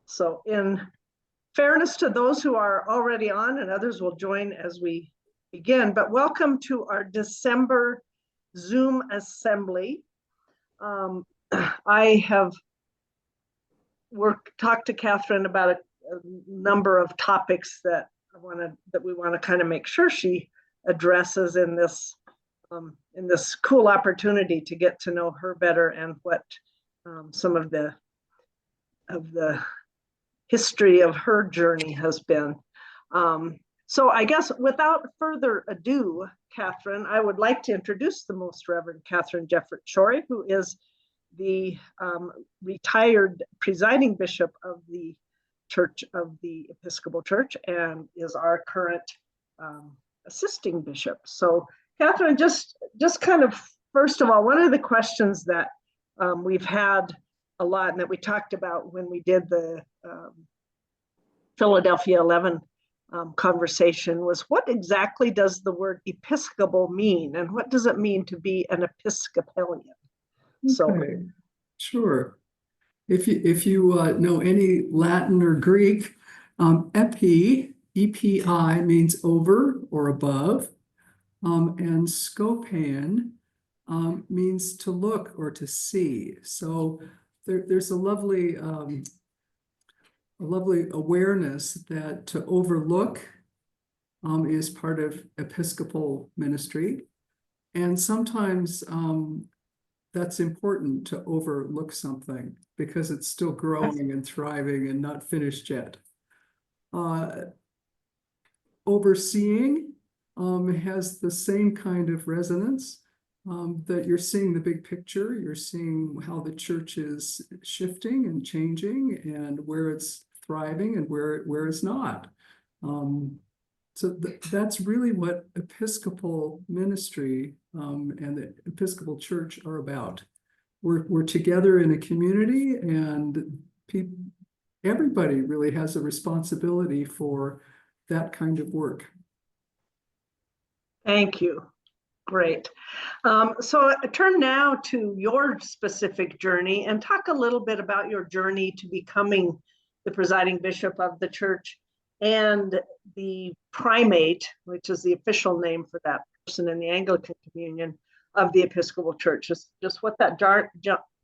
So in fairness to those who are already on, and others will join as we begin, but welcome to our December Zoom assembly. I have talked to Katharine about a number of topics that we want to kind of make sure she addresses in this cool opportunity to get to know her better, and what some of the history of her journey has been. So I guess without further ado, Katharine, I would like to introduce the Most Reverend Katharine Jefferts Schori, who is the retired presiding bishop of the Church of the Episcopal Church and is our current assisting bishop. So Katharine, just kind of, first of all, one of the questions that we've had a lot and that we talked about when we did the Philadelphia 11 conversation was, what exactly does the word Episcopal mean, and what does it mean to be an Episcopalian? Okay, sure. If you know any Latin or Greek, epi, E-P-I, means over or above, and scopan means to look or to see. So there's a lovely awareness that to overlook is part of Episcopal ministry, and sometimes that's important, to overlook something because it's still growing and thriving and not finished yet. Overseeing has the same kind of resonance, that you're seeing the big picture, you're seeing how the church is shifting and changing and where it's thriving and where it's not. So that's really what Episcopal ministry and the Episcopal Church are about. We're together in a community, and everybody really has a responsibility for that kind of work. Thank you. Great. So I turn now to your specific journey and talk a little bit about your journey to becoming the presiding bishop of the church and the primate, which is the official name for that person in the Anglican Communion of the Episcopal Church. Just what that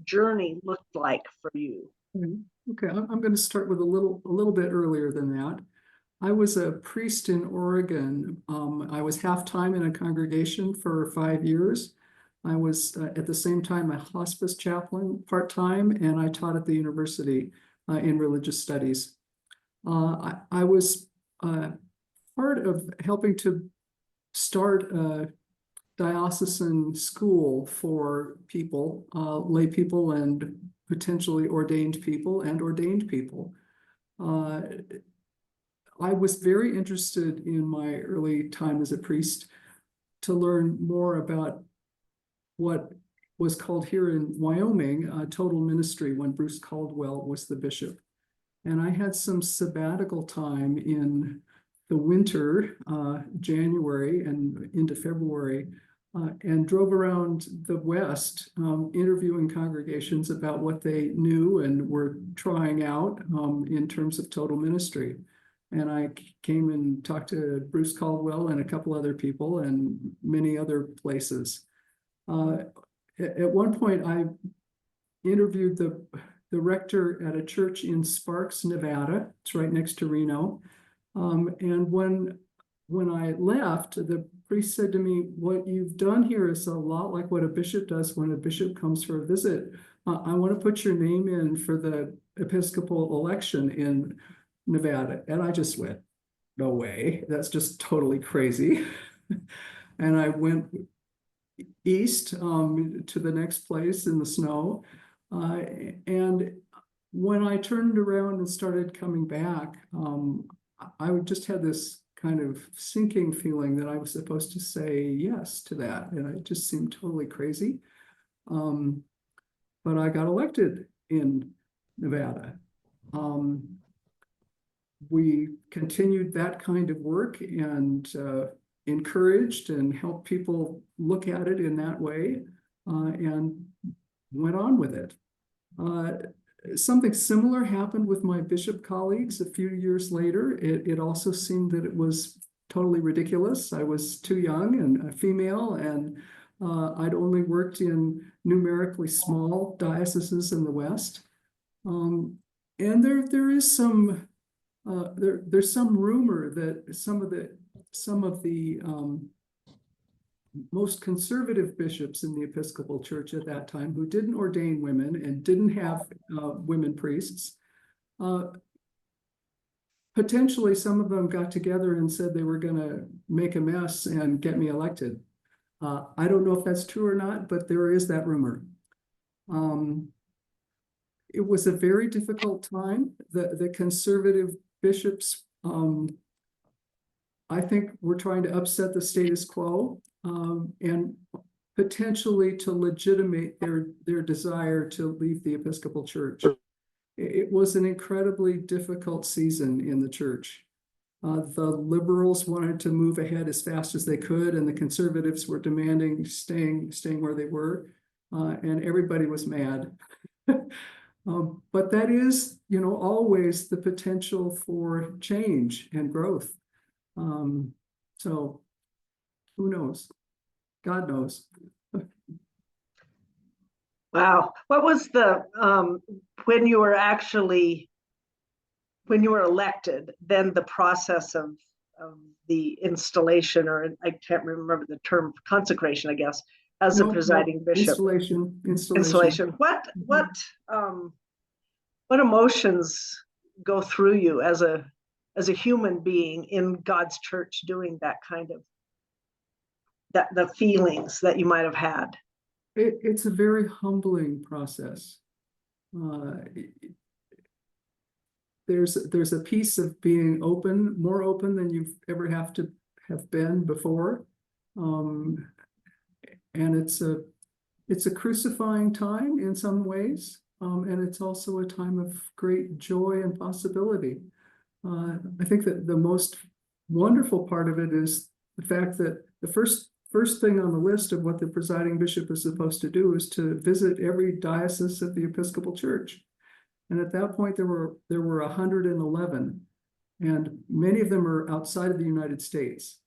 journey looked like for you. Okay, I'm going to start with a little bit earlier than that. I was a priest in Oregon. I was half-time in a congregation for 5 years. I was at the same time a hospice chaplain part-time, and I taught at the university in religious studies. I was part of helping to start a diocesan school for people, lay people and potentially ordained people and ordained people. I was very interested in my early time as a priest to learn more about what was called here in Wyoming total ministry, when Bruce Caldwell was the bishop. And I had some sabbatical time in the winter, January and into February, and drove around the West interviewing congregations about what they knew and were trying out in terms of total ministry. And I came and talked to Bruce Caldwell and a couple other people and many other places. At one point, I interviewed the rector at a church in Sparks, Nevada. It's right next to Reno. And when I left, the priest said to me, "What you've done here is a lot like what a bishop does when a bishop comes for a visit. I want to put your name in for the Episcopal election in Nevada." And I just went, "No way, that's just totally crazy." And I went east to the next place in the snow. And when I turned around and started coming back, I just had this kind of sinking feeling that I was supposed to say yes to that. And it just seemed totally crazy. But I got elected in Nevada. We continued that kind of work and encouraged and helped people look at it in that way, and went on with it. something similar happened with my bishop colleagues a few years later. It also seemed that it was totally ridiculous. I was too young and a female, and I'd only worked in numerically small dioceses in the West. And there is some there's some rumor that some of the most conservative bishops in the Episcopal Church at that time, who didn't ordain women and didn't have women priests, potentially some of them got together and said they were going to make a mess and get me elected. I don't know if that's true or not, but there is that rumor. It was a very difficult time. The conservative bishops, I think, were trying to upset the status quo, and potentially to legitimate their desire to leave the Episcopal Church. It was an incredibly difficult season in the church. The liberals wanted to move ahead as fast as they could, and the conservatives were demanding staying where they were, and everybody was mad. But that is, always the potential for change and growth. So who knows? God knows. Wow. What was the, when you were elected, then the process of the installation, or I can't remember the term, consecration, I guess, as a presiding bishop. Installation. What emotions go through you as a human being in God's church doing that kind of, the feelings that you might have had? It's a very humbling process. There's a piece of being open, more open than you've ever have been before. And it's a crucifying time in some ways. And it's also a time of great joy and possibility. I think that the most wonderful part of it is the fact that the first thing on the list of what the presiding bishop is supposed to do is to visit every diocese of the Episcopal Church. And at that point, there were 111, and many of them are outside of the United States.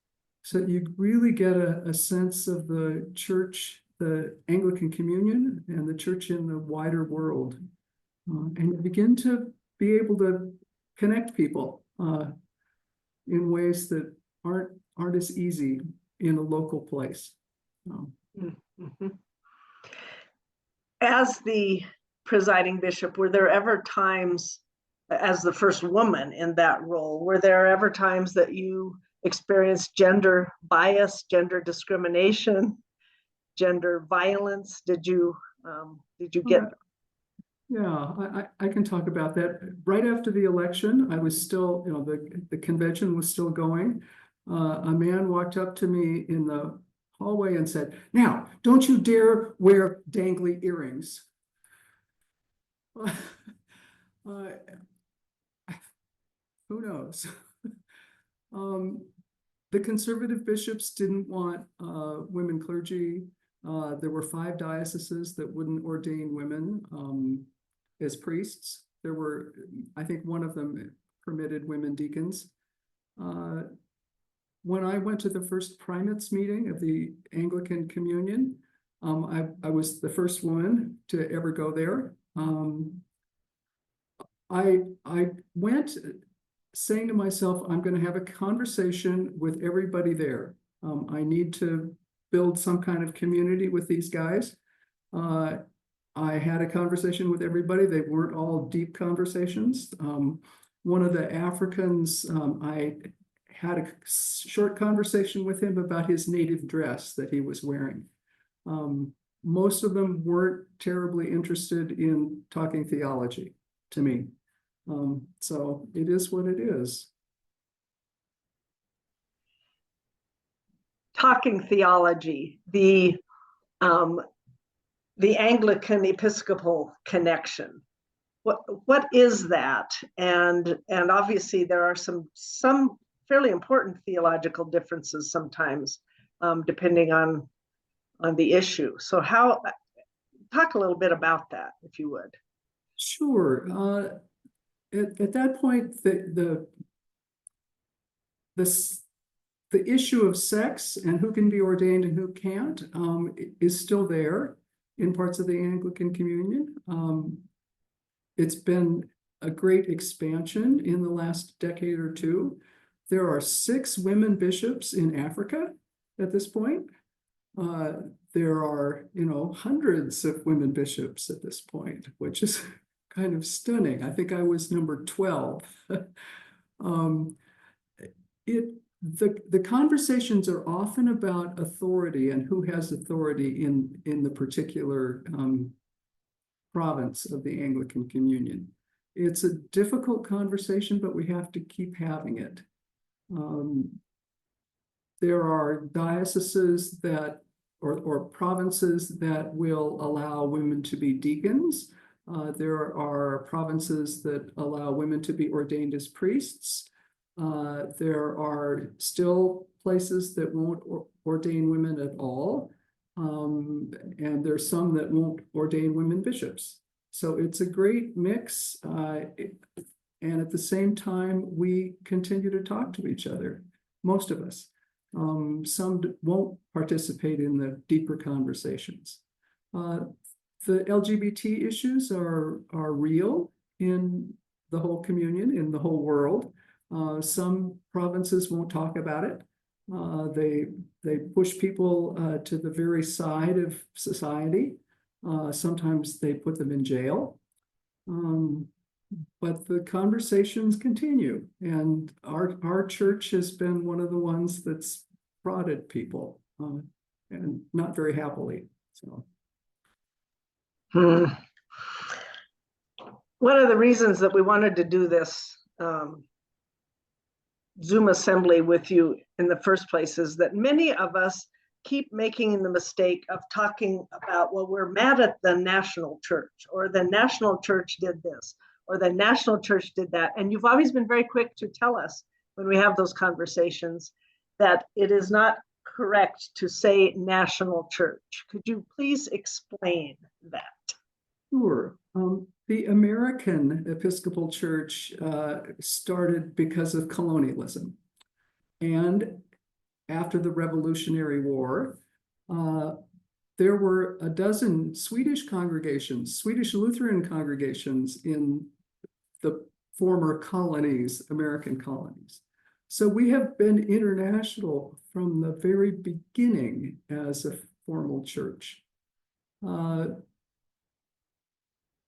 So you really get a sense of the church, the Anglican Communion, and the church in the wider world. And you begin to be able to connect people in ways that aren't as easy in a local place. Mm-hmm. As the presiding bishop, were there ever times, as the first woman in that role, were there ever times that you experienced gender bias, gender discrimination, gender violence? Did you get? Yeah, I can talk about that. Right after the election, I was still, the convention was still going. A man walked up to me in the hallway and said, "Now, don't you dare wear dangly earrings." Who knows? The conservative bishops didn't want women clergy. There were 5 dioceses that wouldn't ordain women as priests. There were, I think one of them permitted women deacons. When I went to the first primates meeting of the Anglican Communion, I was the first woman to ever go there. I went saying to myself, I'm going to have a conversation with everybody there. I need to build some kind of community with these guys. I had a conversation with everybody. They weren't all deep conversations. One of the Africans, I had a short conversation with him about his native dress that he was wearing. Most of them weren't terribly interested in talking theology to me. So it is what it is. Talking theology, the Anglican Episcopal connection. What is that? And obviously there are some fairly important theological differences sometimes, depending on the issue. So talk a little bit about that, if you would. Sure. At that point, the issue of sex and who can be ordained and who can't is still there in parts of the Anglican Communion. It's been a great expansion in the last decade or two. There are 6 women bishops in Africa at this point. There are, hundreds of women bishops at this point, which is kind of stunning. I think I was number 12. The conversations are often about authority and who has authority in the particular province of the Anglican Communion. It's a difficult conversation, but we have to keep having it. There are dioceses that or provinces that will allow women to be deacons. There are provinces that allow women to be ordained as priests. There are still places that won't ordain women at all. And there's some that won't ordain women bishops. So it's a great mix. And at the same time, we continue to talk to each other, most of us. Some won't participate in the deeper conversations. The LGBT issues are real in the whole communion, in the whole world. Some provinces won't talk about it. They push people to the very side of society. Sometimes they put them in jail. But the conversations continue, and our church has been one of the ones that's prodded people, and not very happily. So, one of the reasons that we wanted to do this Zoom assembly with you in the first place is that many of us keep making the mistake of talking about, well, we're mad at the national church, or the national church did this, or the national church did that. And you've always been very quick to tell us when we have those conversations that it is not correct to say national church. Could you please explain that? Sure. The American Episcopal Church started because of colonialism. And after the Revolutionary War, there were a dozen Swedish congregations, Swedish Lutheran congregations in the former colonies, American colonies. So we have been international from the very beginning as a formal church.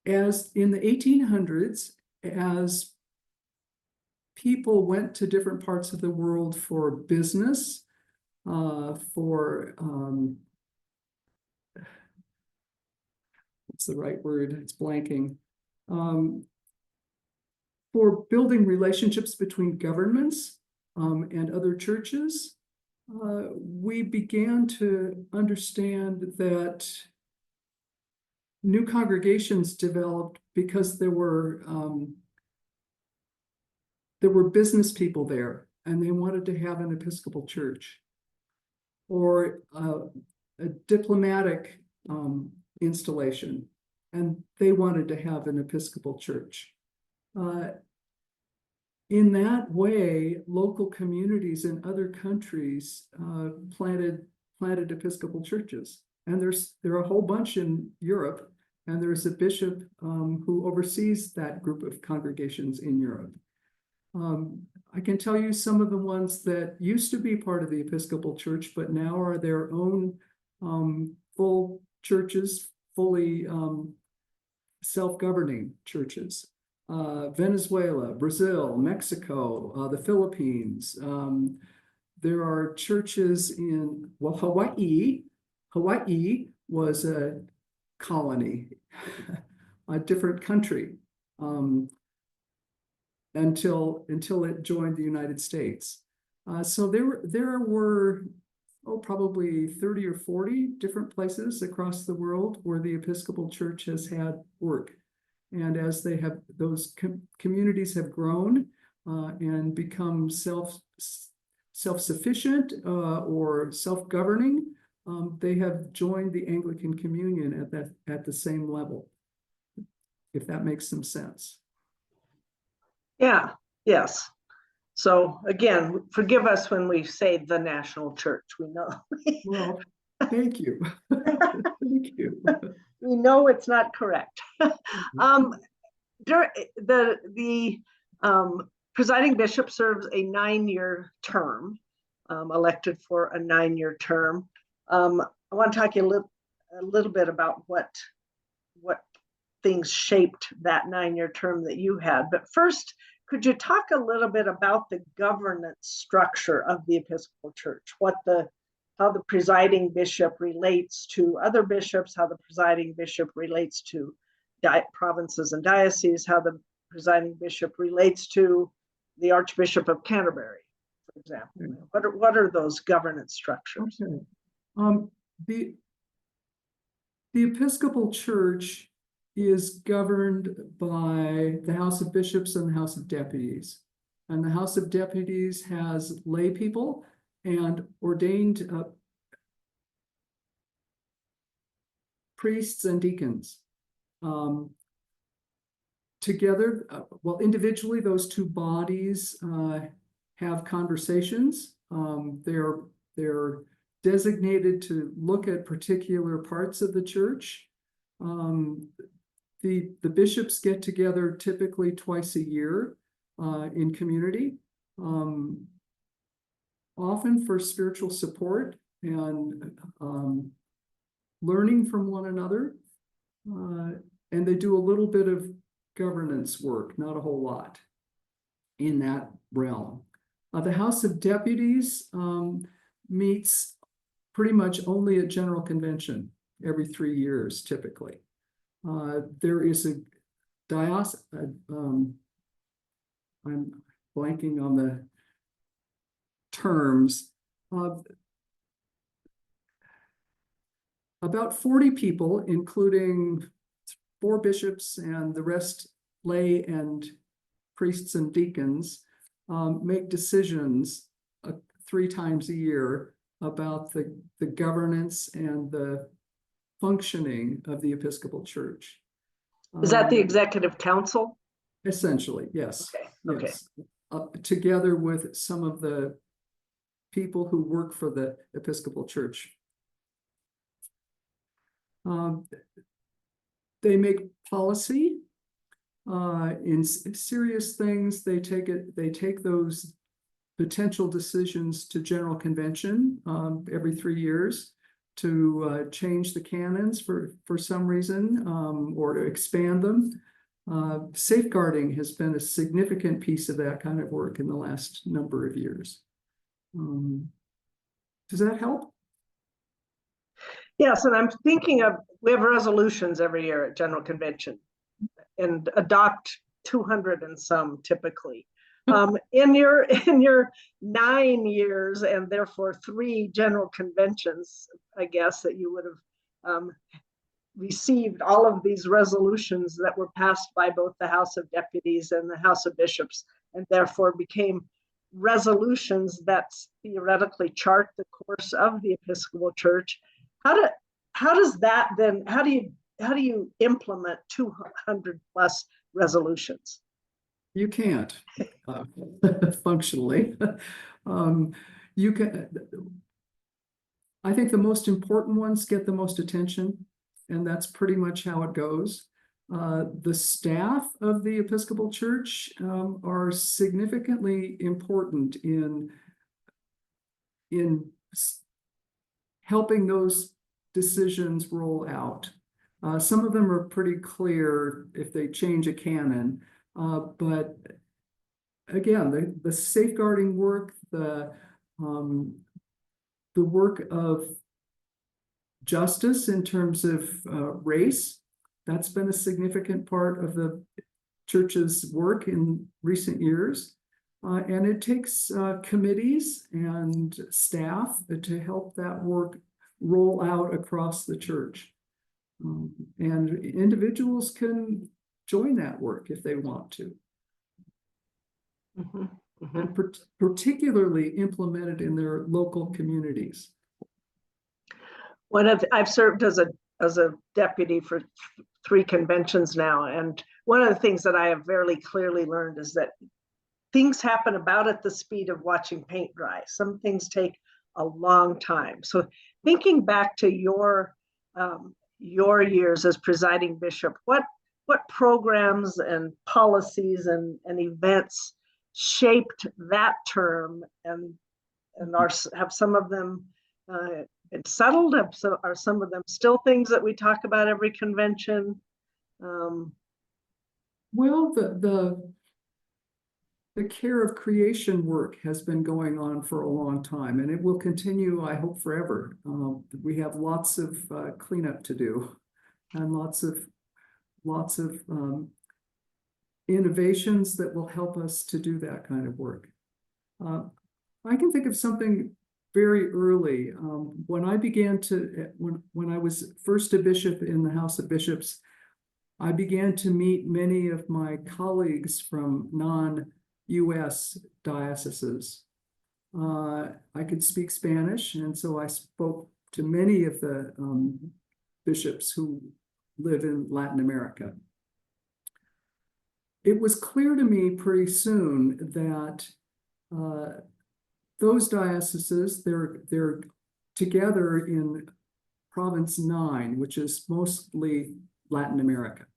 As in the 1800s, as people went to different parts of the world for business, for what's the right word? It's blanking. For building relationships between governments and other churches, we began to understand that new congregations developed because there were business people there, and they wanted to have an Episcopal church, or a diplomatic installation, and they wanted to have an Episcopal church. In that way, local communities in other countries planted Episcopal churches. And there are a whole bunch in Europe, and there's a bishop who oversees that group of congregations in Europe. I can tell you some of the ones that used to be part of the Episcopal Church, but now are their own full churches, fully self-governing churches. Venezuela, Brazil, Mexico, the Philippines. There are churches in, well, Hawaii. Hawaii was a colony, a different country, until it joined the United States. So there were probably 30 or 40 different places across the world where the Episcopal Church has had work. And as those communities have grown and become self-sufficient or self-governing, they have joined the Anglican Communion at the same level. if that makes some sense. Yeah, yes. So again, forgive us when we say the national church. We know. Well, thank you. Thank you. We know it's not correct. The presiding bishop serves a 9-year term, elected for a 9-year term. I want to talk a little bit about what things shaped that 9-year term that you had. But first, could you talk a little bit about the governance structure of the Episcopal Church? How the presiding bishop relates to other bishops, how the presiding bishop relates to provinces and dioceses, how the presiding bishop relates to the Archbishop of Canterbury, for example. What are those governance structures? Okay. The Episcopal Church is governed by the House of Bishops and the House of Deputies. And the House of Deputies has lay people and ordained priests and deacons. Together, well, individually, those two bodies have conversations. They're designated to look at particular parts of the church. The bishops get together typically twice a year in community, often for spiritual support and learning from one another. And they do a little bit of governance work, not a whole lot in that realm. The House of Deputies meets pretty much only at General Convention every 3 years, typically. There is a diocese, I'm blanking on the terms, about 40 people, including 4 bishops and the rest lay and priests and deacons, make decisions 3 times a year about the governance and the functioning of the Episcopal Church. Is that the Executive Council? Essentially, yes. Okay. Yes. Together with some of the people who work for the Episcopal Church. They make policy in serious things. They take those potential decisions to General Convention every 3 years to change the canons for some reason or to expand them. Safeguarding has been a significant piece of that kind of work in the last number of years. Does that help? Yes, and I'm thinking of, we have resolutions every year at General Convention and adopt 200 and some typically. In your 9 years and therefore 3 General Conventions, I guess, that you would have received all of these resolutions that were passed by both the House of Deputies and the House of Bishops, and therefore became resolutions that theoretically chart the course of the Episcopal Church. How does that then, how do you implement 200 plus resolutions? You can't functionally. You can. I think the most important ones get the most attention, and that's pretty much how it goes. The staff of the Episcopal Church are significantly important in helping those decisions roll out. Some of them are pretty clear if they change a canon, but again, the safeguarding work, the work of justice in terms of race, that's been a significant part of the church's work in recent years. And it takes committees and staff to help that work roll out across the church. And individuals can join that work if they want to. Mm-hmm. Mm-hmm. And particularly implemented in their local communities. I've served as a deputy for 3 conventions now. And one of the things that I have very clearly learned is that things happen about at the speed of watching paint dry. Some things take a long time. So thinking back to your years as presiding bishop, what programs and policies and events shaped that term, and have some of them settled? Are some of them still things that we talk about every convention? Well, the care of creation work has been going on for a long time, and it will continue, I hope, forever. We have lots of cleanup to do, and lots of innovations that will help us to do that kind of work. I can think of something very early. When I began to, when I was first a bishop in the House of Bishops, I began to meet many of my colleagues from non-US dioceses. I could speak Spanish, and so I spoke to many of the bishops who live in Latin America. It was clear to me pretty soon that those dioceses, they're together in Province 9, which is mostly Latin America.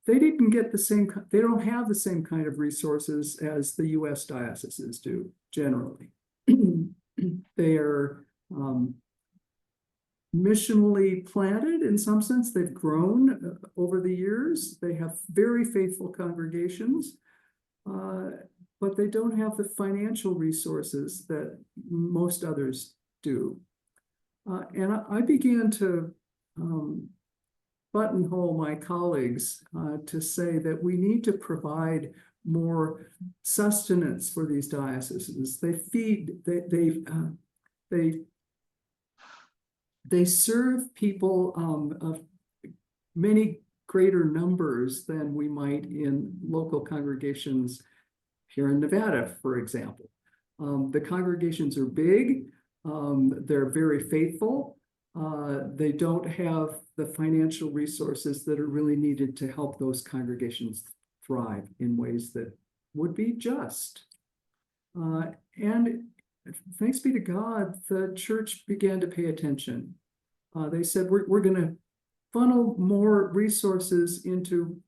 They didn't get the same, they don't have the same kind of resources as the US dioceses do, generally. They are missionally planted in some sense. They've grown over the years. They have very faithful congregations, but they don't have the financial resources that most others do. And I began to buttonhole my colleagues to say that we need to provide more sustenance for these dioceses. They feed, they serve people of many greater numbers than we might in local congregations here in Nevada, for example. The congregations are big, they're very faithful, they don't have the financial resources that are really needed to help those congregations thrive in ways that would be just. And thanks be to God, the church began to pay attention. They said, we're going to funnel more resources into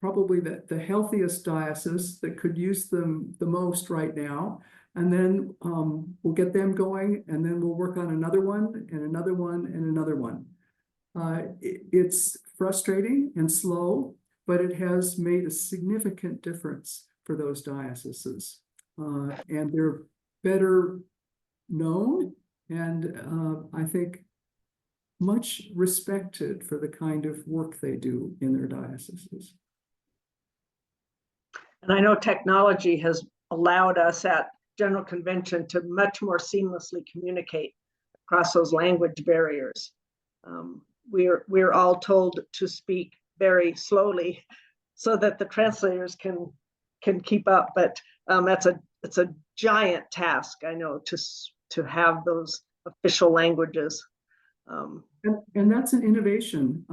probably the healthiest diocese that could use them the most right now. And then we'll get them going, and then we'll work on another one and another one and another one. It's frustrating and slow, but it has made a significant difference for those dioceses. And they're better known, and I think much respected for the kind of work they do in their dioceses. And I know technology has allowed us at General Convention to much more seamlessly communicate across those language barriers. We're all told to speak very slowly so that the translators can keep up, but it's a giant task, I know, to have those official languages. And that's an innovation.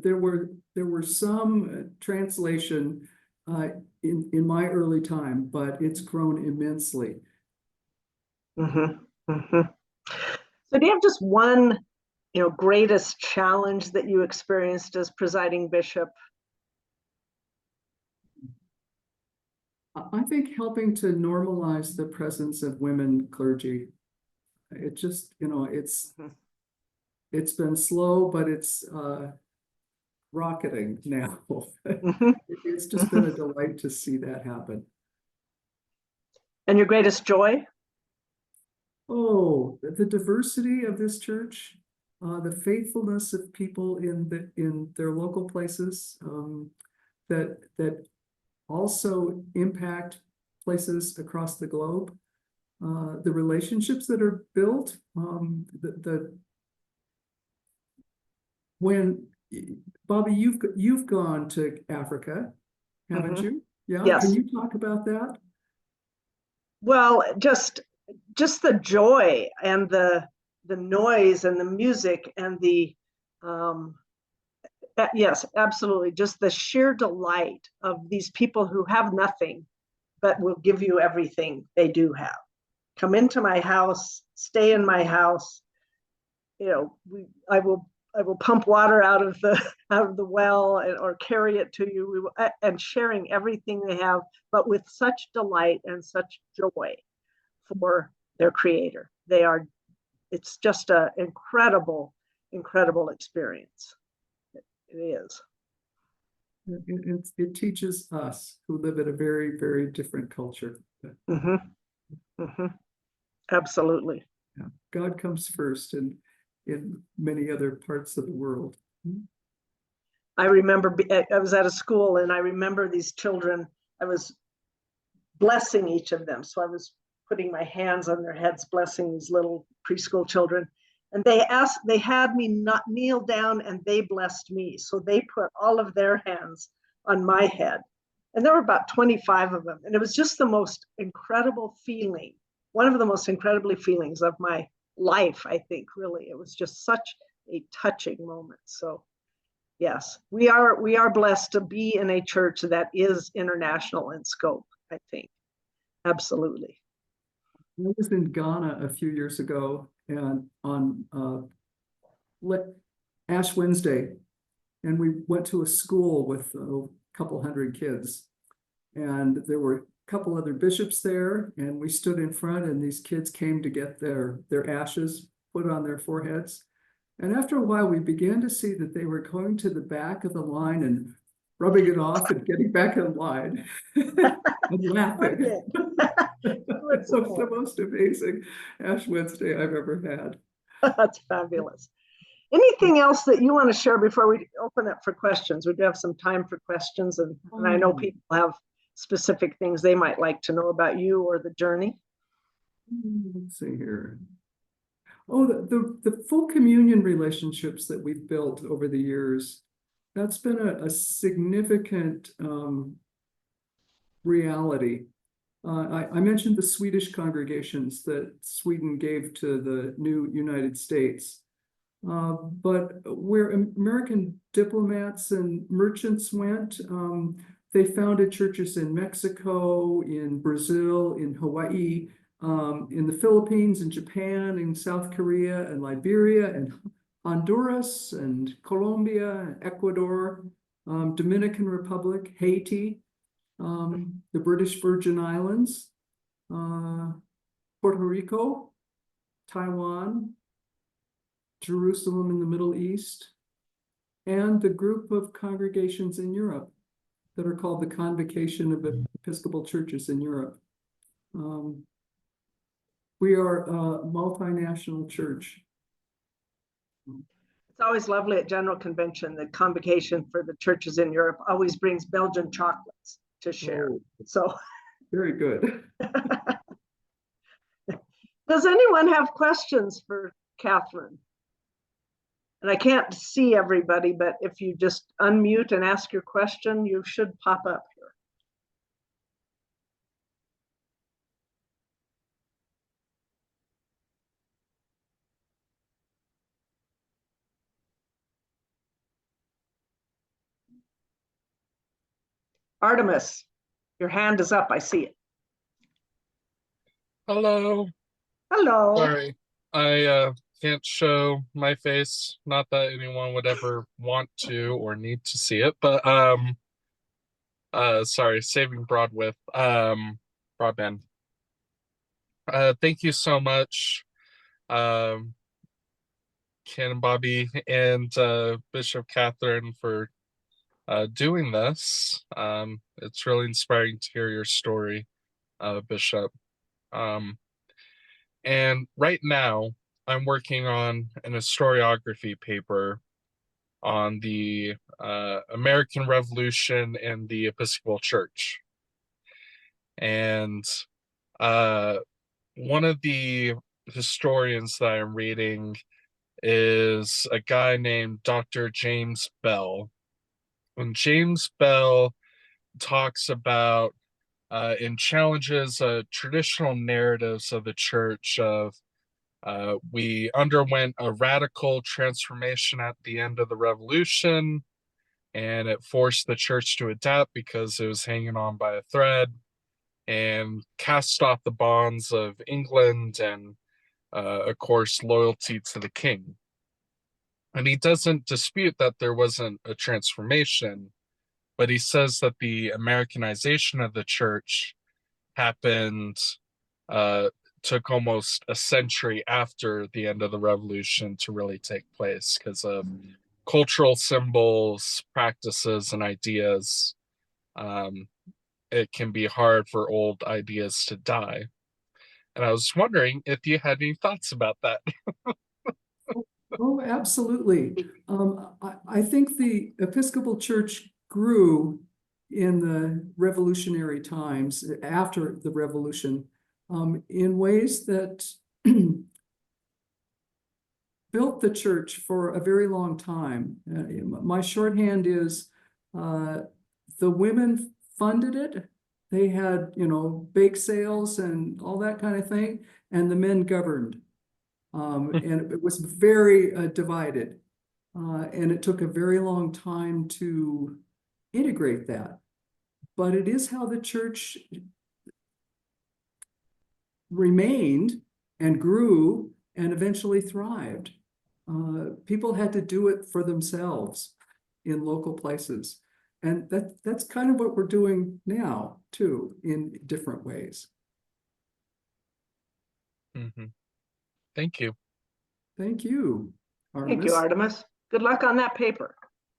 There were some translation in my early time, but it's grown immensely. Mm-hmm. Mm-hmm. So do you have just one, greatest challenge that you experienced as presiding bishop? I think helping to normalize the presence of women clergy. It just, it's been slow, but it's rocketing now. Mm-hmm. It's just been a delight to see that happen. And your greatest joy? Oh, the diversity of this church, the faithfulness of people in their local places, that also impact places across the globe. The relationships that are built, when Bobby, you've gone to Africa, haven't Mm-hmm. you? Yeah. Yes. Can you talk about that? Well, just the joy and the noise and the music and the Yes, absolutely. Just the sheer delight of these people who have nothing, but will give you everything they do have. Come into my house, stay in my house. I will pump water out of the well, or carry it to you. And sharing everything they have, but with such delight and such joy for their Creator. It's just an incredible experience. It is. It teaches us who live in a very, very different culture. Mm-hmm. Mm-hmm. Absolutely. Yeah. God comes first in many other parts of the world. I remember I was at a school, and I remember these children. I was blessing each of them. So I was putting my hands on their heads, blessing these little preschool children. And they had me not kneel down, and they blessed me. So they put all of their hands on my head. And there were about 25 of them. And it was just the most incredible feeling, one of the most incredibly feelings of my life, I think, really. It was just such a touching moment. So yes, we are blessed to be in a church that is international in scope, I think. Absolutely. I was in Ghana a few years ago, and on Ash Wednesday, and we went to a school with a couple hundred kids, and there were a couple other bishops there, and we stood in front, and these kids came to get their ashes put on their foreheads. And after a while, we began to see that they were going to the back of the line and rubbing it off and getting back in line and laughing. It was the most amazing Ash Wednesday I've ever had. That's fabulous. Anything else that you want to share before we open up for questions? We do have some time for questions, and I know people have specific things they might like to know about you or the journey. Let's see here. Oh, the full communion relationships that we've built over the years, that's been a significant reality. I mentioned the Swedish congregations that Sweden gave to the new United States. But where American diplomats and merchants went, they founded churches in Mexico, in Brazil, in Hawaii, in the Philippines, in Japan, in South Korea, and Liberia, and Honduras, and Colombia, Ecuador, Dominican Republic, Haiti, the British Virgin Islands, Puerto Rico, Taiwan, Jerusalem in the Middle East, and the group of congregations in Europe that are called the Convocation of Episcopal Churches in Europe. We are a multinational church. It's always lovely at General Convention. The Convocation for the Churches in Europe always brings Belgian chocolates to share. Oh, so very good. Does anyone have questions for Katharine? And I can't see everybody, but if you just unmute and ask your question, you should pop up here. Artemis, your hand is up. I see it. Hello. Hello. Sorry, I can't show my face. Not that anyone would ever want to or need to see it, but sorry, saving broadband. Thank you so much, Ken and Bobby and Bishop Katharine for doing this. It's really inspiring to hear your story, Bishop. And right now, I'm working on an historiography paper on the American Revolution and the Episcopal Church. And one of the historians that I'm reading is a guy named Dr. James Bell. And James Bell talks about and challenges traditional narratives of the church of we underwent a radical transformation at the end of the revolution. and it forced the church to adapt because it was hanging on by a thread, and cast off the bonds of England and, of course, loyalty to the king. And he doesn't dispute that there wasn't a transformation, but he says that the Americanization of the church happened, took almost a century after the end of the revolution to really take place because of cultural symbols, practices, and ideas. It can be hard for old ideas to die. And I was wondering if you had any thoughts about that. Oh, absolutely. I think the Episcopal Church grew in the revolutionary times after the revolution in ways that built the church for a very long time. My shorthand is the women funded it. They had, bake sales and all that kind of thing, and the men governed. And it was very divided. And it took a very long time to integrate that. But it is how the church remained and grew and eventually thrived. People had to do it for themselves in local places. And that's kind of what we're doing now, too, in different ways. Mm-hmm. Thank you. Thank you, Artemis. Thank you, Artemis. Good luck on that paper.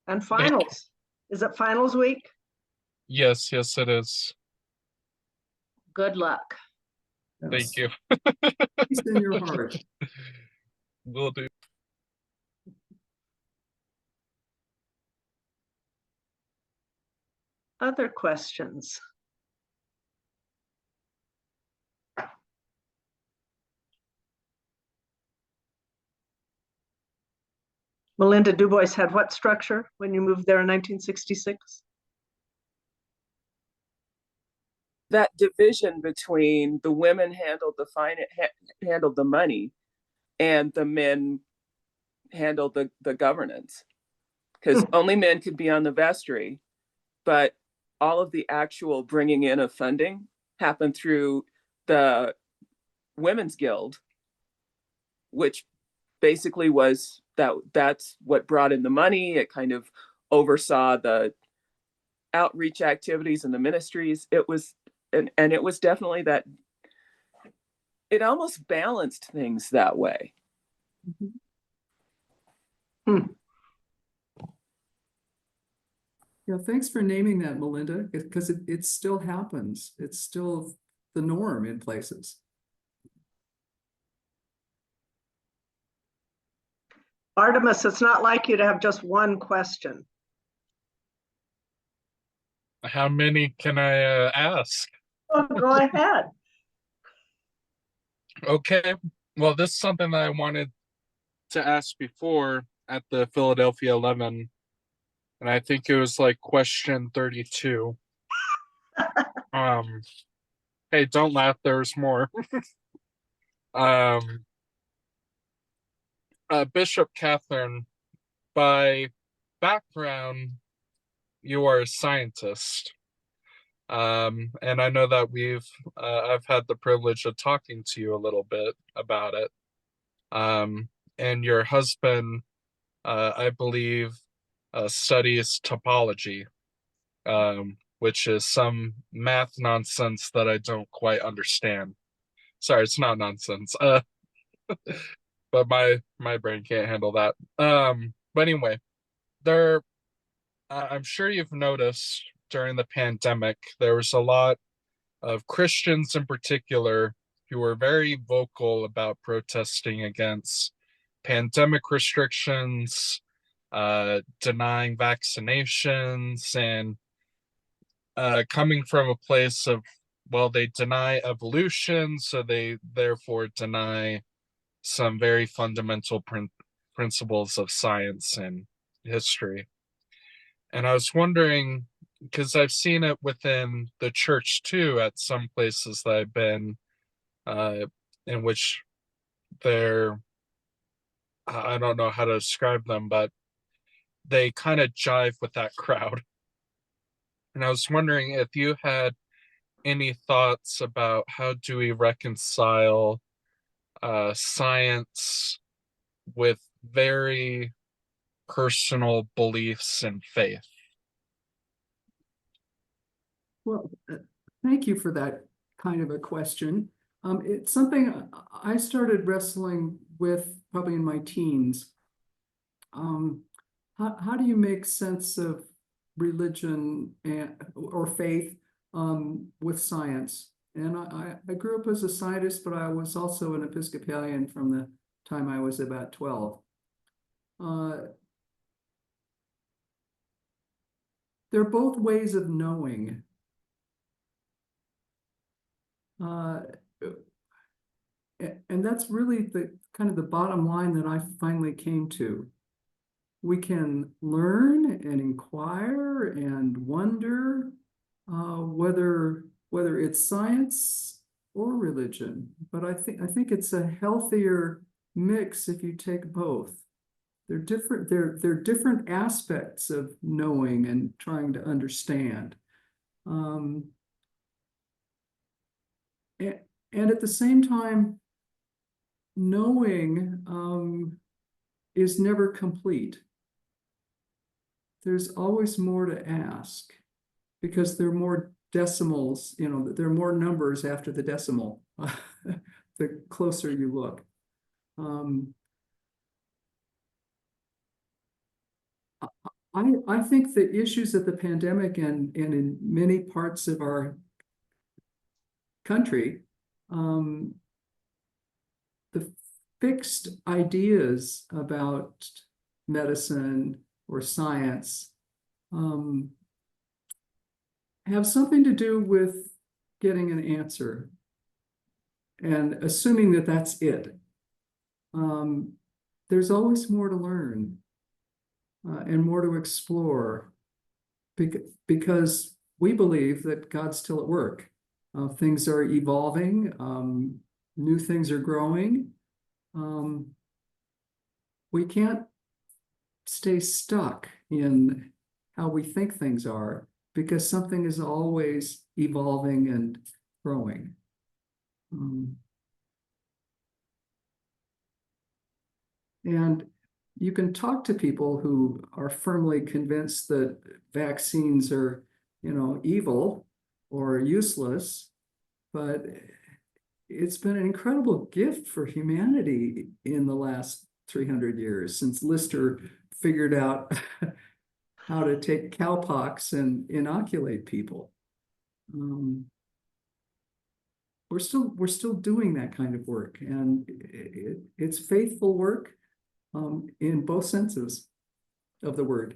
And finals. Is it finals week? Yes, it is. Good luck. Yes. Thank you. Peace in your heart. Will do. Other questions? Melinda Du Bois had what structure when you moved there in 1966? That division between the women handled the money, and the men handled the governance, because only men could be on the vestry, but all of the actual bringing in of funding happened through the Women's Guild, which basically was that's what brought in the money. It kind of oversaw the outreach activities and the ministries. It was and it was definitely that it almost balanced things that way. Hmm. Yeah, thanks for naming that, Melinda, because it still happens. It's still the norm in places. Artemis, it's not like you to have just one question. How many can I ask? Oh, go ahead. Okay. Well, this is something that I wanted to ask before at the Philadelphia 11, and I think it was like question 32. Hey, don't laugh, there's more. Bishop Katharine, by background, you are a scientist. And I know that I've had the privilege of talking to you a little bit about it. And your husband, I believe, studies topology, which is some math nonsense that I don't quite understand. Sorry, it's not nonsense. But my brain can't handle that. But anyway, I'm sure you've noticed during the pandemic, there was a lot of Christians in particular who were very vocal about protesting against pandemic restrictions, denying vaccinations, and coming from a place of, well, they deny evolution, so they therefore deny some very fundamental principles of science and history. And I was wondering, because I've seen it within the church too, at some places that I've been, in which I don't know how to describe them, but they kind of jive with that crowd. And I was wondering if you had any thoughts about how do we reconcile science with very personal beliefs and faith? Well, thank you for that kind of a question. It's something I started wrestling with probably in my teens. How do you make sense of religion or faith with science? And I grew up as a scientist, but I was also an Episcopalian from the time I was about 12. They're both ways of knowing. And that's really the kind of the bottom line that I finally came to. We can learn and inquire and wonder whether it's science or religion. But I think it's a healthier mix if you take both. They're different. They're different aspects of knowing and trying to understand. And at the same time, knowing is never complete. There's always more to ask because there are more decimals, there are more numbers after the decimal, the closer you look. I think the issues of the pandemic and in many parts of our country, the fixed ideas about medicine or science have something to do with getting an answer and assuming that that's it. There's always more to learn and more to explore because we believe that God's still at work. Things are evolving, new things are growing. We can't stay stuck in how we think things are because something is always evolving and growing. And you can talk to people who are firmly convinced that vaccines are, evil or useless, but it's been an incredible gift for humanity in the last 300 years since Lister figured out how to take cowpox and inoculate people. We're still doing that kind of work, and it's faithful work in both senses of the word.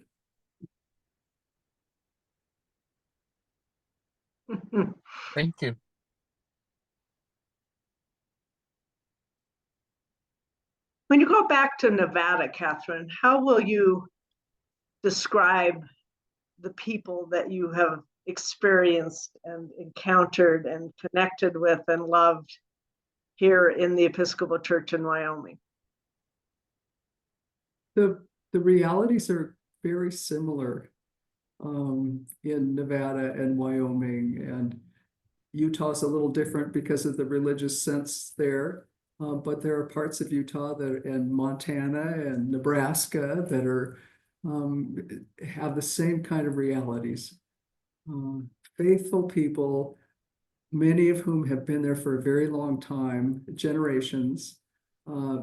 Thank you. When you go back to Nevada, Katharine, how will you describe the people that you have experienced and encountered and connected with and loved here in the Episcopal Church in Wyoming? The realities are very similar in Nevada and Wyoming, and Utah's a little different because of the religious sense there. But there are parts of Utah and Montana and Nebraska that are have the same kind of realities. Faithful people, many of whom have been there for a very long time, generations,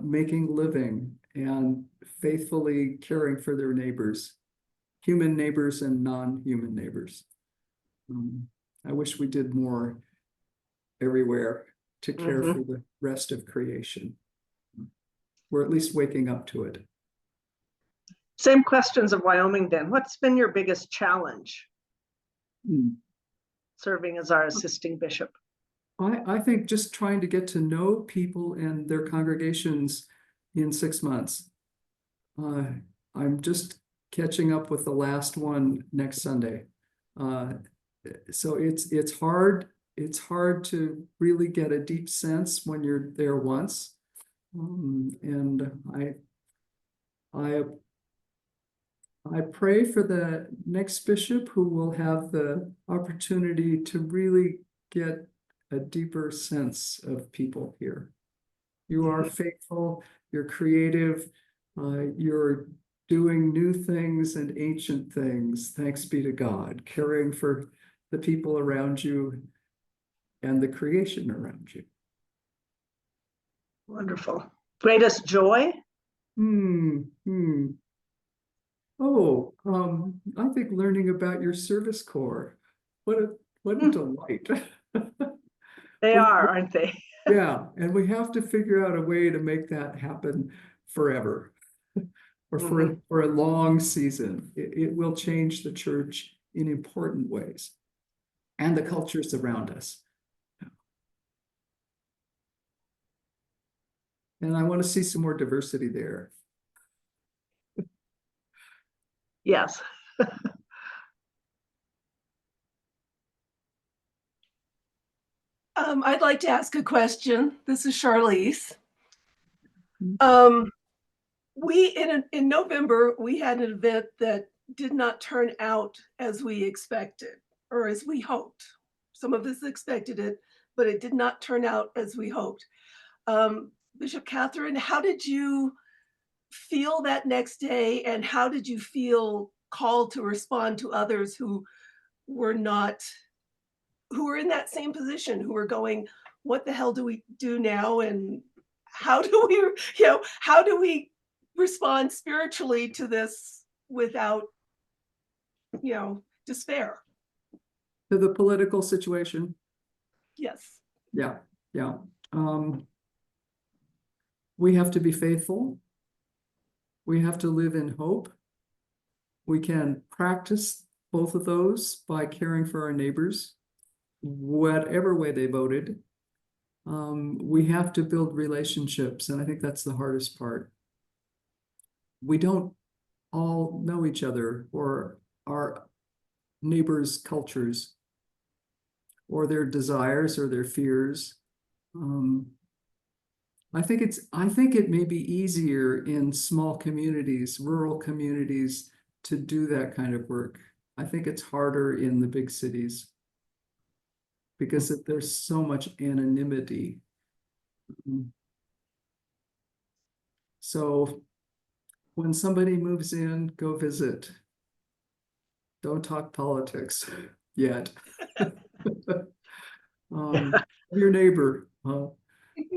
making living and faithfully caring for their neighbors, human neighbors and non-human neighbors. I wish we did more everywhere to care for the rest of creation. We're at least waking up to it. Same questions of Wyoming then. What's been your biggest challenge serving as our assisting bishop? I think just trying to get to know people and their congregations in 6 months. I'm just catching up with the last one next Sunday. So it's hard. It's hard to really get a deep sense when you're there once. And I pray for the next bishop who will have the opportunity to really get a deeper sense of people here. You are faithful, you're creative, you're doing new things and ancient things, thanks be to God, caring for the people around you and the creation around you. Wonderful. Greatest joy? Oh, I think learning about your service corps. What a delight. They are, aren't they? Yeah, and we have to figure out a way to make that happen forever or for a long season. It will change the church in important ways and the cultures around us. And I want to see some more diversity there. Yes. I'd like to ask a question. This is Charlize. In November, we had an event that did not turn out as we expected or as we hoped. Some of us expected it, but it did not turn out as we hoped. Bishop Katharine, how did you feel that next day, and how did you feel called to respond to others who were in that same position, who were going, what the hell do we do now? And how do we respond spiritually to this without, despair? To the political situation. Yes. Yeah. We have to be faithful. We have to live in hope. We can practice both of those by caring for our neighbors, whatever way they voted. We have to build relationships, and I think that's the hardest part. We don't all know each other or our neighbors' cultures or their desires or their fears. I think it may be easier in small communities, rural communities, to do that kind of work. I think it's harder in the big cities because there's so much anonymity. So when somebody moves in, go visit. Don't talk politics yet. Your neighbor.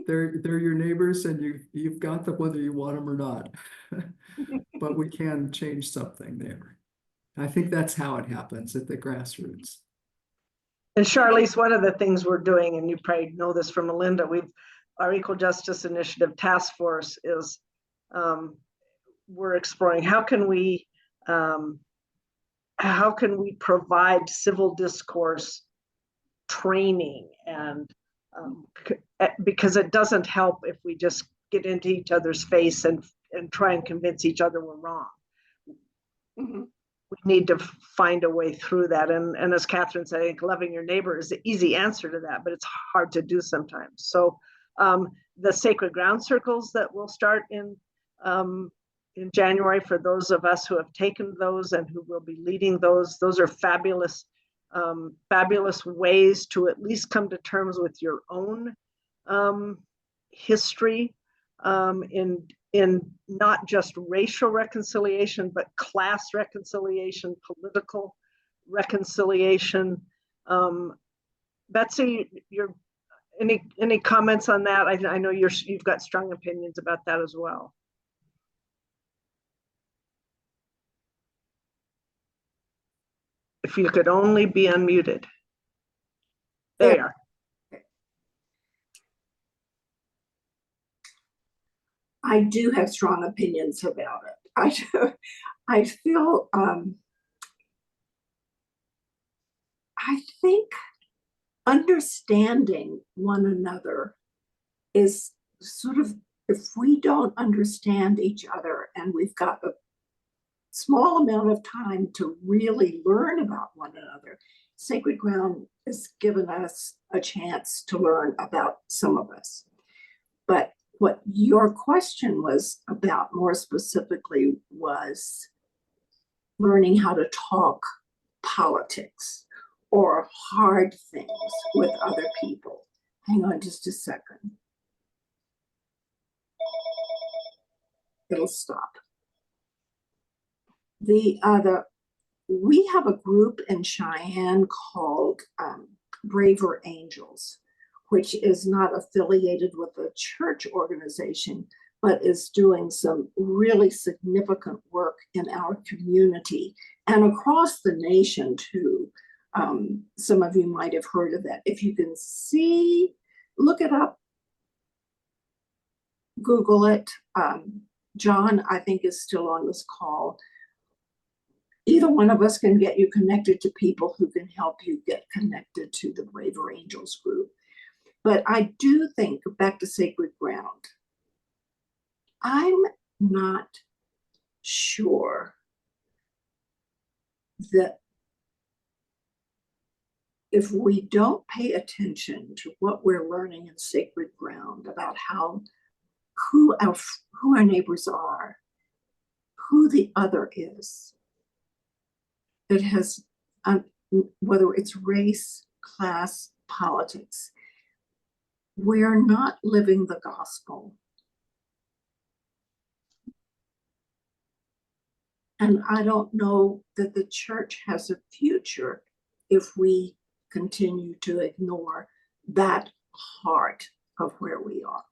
They're your neighbors, and you've got them whether you want them or not. But we can change something there. I think that's how it happens at the grassroots. And Charlize, one of the things we're doing, and you probably know this from Melinda, our Equal Justice Initiative Task Force is we're exploring how can we provide civil discourse training, and because it doesn't help if we just get into each other's face and try and convince each other we're wrong. We need to find a way through that. And as Katharine said, I think loving your neighbor is the easy answer to that, but it's hard to do sometimes. So the Sacred Ground Circles that will start in January, for those of us who have taken those and who will be leading those are fabulous ways to at least come to terms with your own history in not just racial reconciliation, but class reconciliation, political reconciliation. Betsy, any comments on that? I know you've got strong opinions about that as well. If you could only be unmuted. There you are. I do have strong opinions about it. I feel, I think understanding one another is sort of, if we don't understand each other and we've got a small amount of time to really learn about one another, Sacred Ground has given us a chance to learn about some of us. But what your question was about more specifically was learning how to talk politics or hard things with other people. Hang on just a second. It'll stop. We have a group in Cheyenne called Braver Angels, which is not affiliated with a church organization, but is doing some really significant work in our community and across the nation too. Some of you might have heard of that. If you can see, look it up, Google it. John, I think, is still on this call. Either one of us can get you connected to people who can help you get connected to the Braver Angels group. But I do think, back to sacred ground, I'm not sure that if we don't pay attention to what we're learning in sacred ground about who our neighbors are, who the other is, it has, whether it's race, class, politics, we're not living the gospel. And I don't know that the church has a future if we continue to ignore that heart of where we are.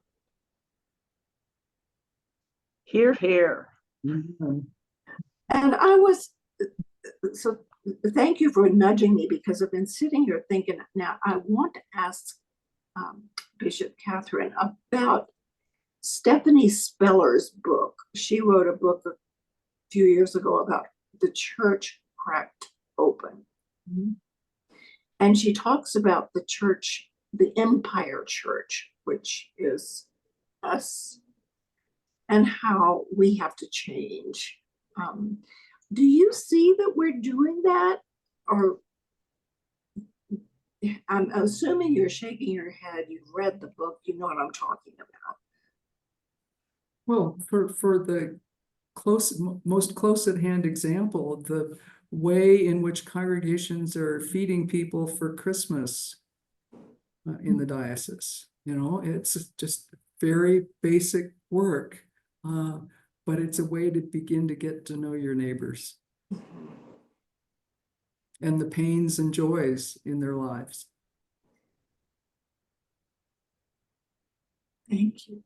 Hear, hear. Mm-hmm. And so thank you for nudging me, because I've been sitting here thinking, now I want to ask Bishop Katharine about Stephanie Speller's book. She wrote a book a few years ago about the church cracked open. Mm-hmm. And she talks about the church, the empire church, which is us, and how we have to change. Do you see that we're doing that? Or I'm assuming you're shaking your head, you've read the book, you know what I'm talking about. Well, for the most close at hand example, the way in which congregations are feeding people for Christmas in the diocese, it's just very basic work, but it's a way to begin to get to know your neighbors and the pains and joys in their lives. Thank you.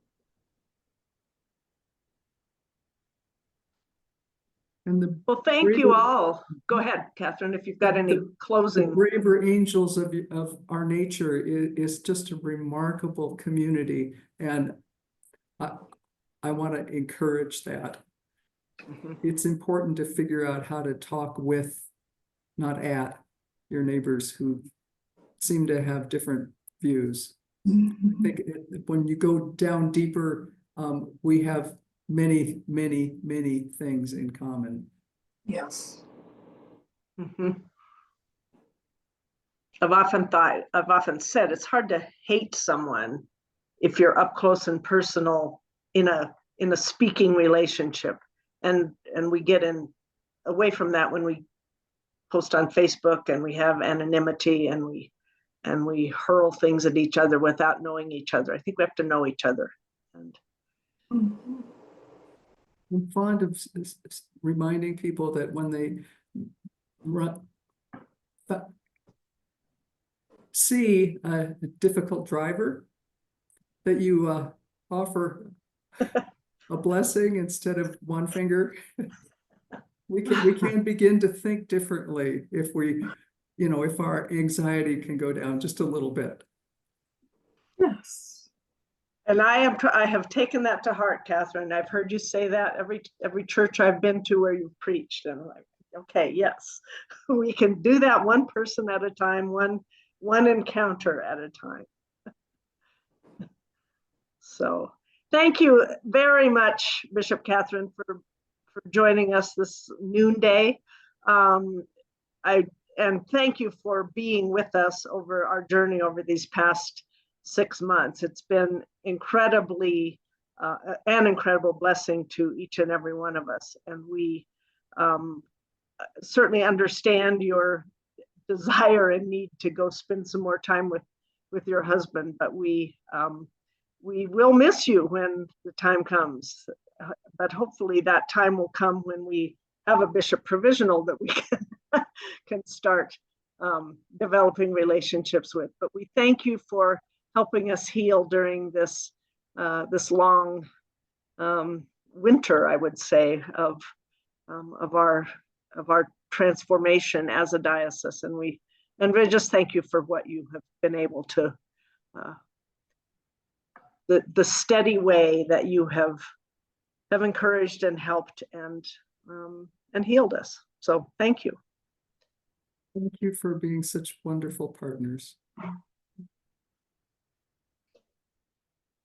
And Well, thank you all. Go ahead, Katharine, if you've got any the closing. braver angels of our nature is just a remarkable community, and I want to encourage that. Mm-hmm. It's important to figure out how to talk with, not at, your neighbors who seem to have different views. Mm-hmm. I think when you go down deeper, we have many, many, many things in common. Yes. Mm-hmm. I've often said it's hard to hate someone if you're up close and personal in a speaking relationship, and we get away from that when we post on Facebook and we have anonymity and we hurl things at each other without knowing each other. I think we have to know each other. And Mm-hmm. I'm fond of reminding people that when they see a difficult driver, that you offer a blessing instead of one finger. We can begin to think differently if if our anxiety can go down just a little bit. Yes. And I have taken that to heart, Katharine. I've heard you say that every church I've been to where you've preached, and I'm like, okay, yes, we can do that one person at a time, one encounter at a time. So thank you very much, Bishop Katharine, for joining us this noonday. And thank you for being with us over our journey over these past 6 months. It's been an incredible blessing to each and every one of us. And we certainly understand your desire and need to go spend some more time with your husband, but we will miss you when the time comes. But hopefully that time will come when we have a bishop provisional that we can start developing relationships with. But we thank you for helping us heal during this long winter, I would say, of our transformation as a diocese. And we just thank you for what you have been able to, the steady way that you have encouraged and helped and healed us. So thank you. Thank you for being such wonderful partners.